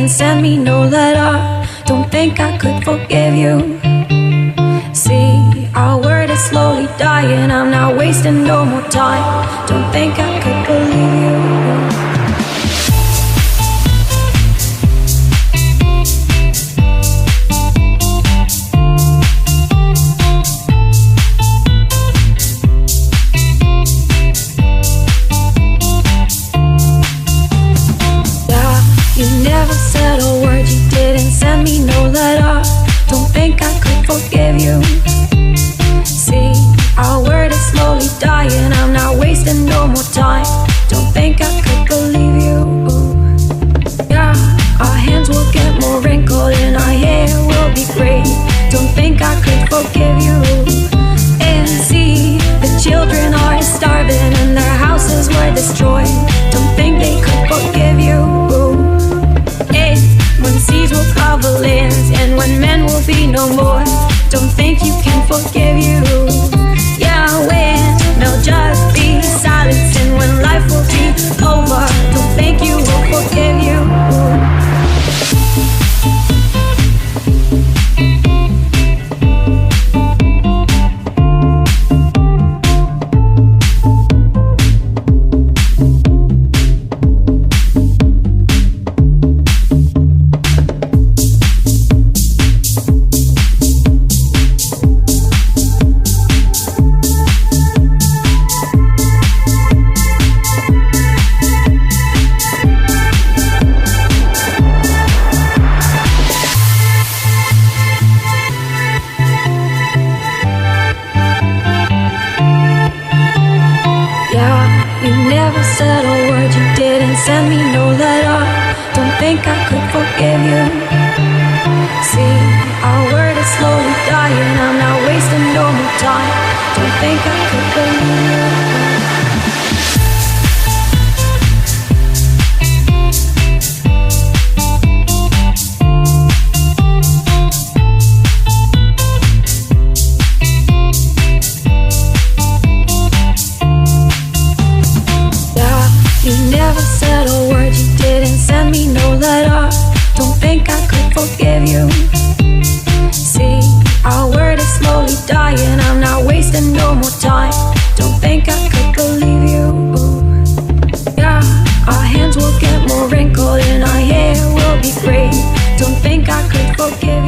didn't send me no letter. Don't think I could forgive you. See, our word is slowly dying. I'm not wasting no more time. Don't think I could believe you. Forgive you. See, our word is slowly dying. I'm not wasting no more time. Don't think I could believe you. Yeah, our hands will get more wrinkled and our hair will be gray. Don't think I could forgive you. And see, the children are starving and their houses were destroyed. Don't think they could forgive you. And when seas will cover lands and when men will be no more, don't think you can forgive you. Yeah, when there'll just be silence and when life will be over, don't think you will forgive you. Send me no letter. Don't think I could forgive you. See, our word is slowly dying. I'm not wasting no more time. Don't think I could believe you. Forgive you. See, our word is slowly dying. I'm not wasting no more time. Don't think I could believe you. Yeah, our hands will get more wrinkled and our hair will be gray. Don't think I could forgive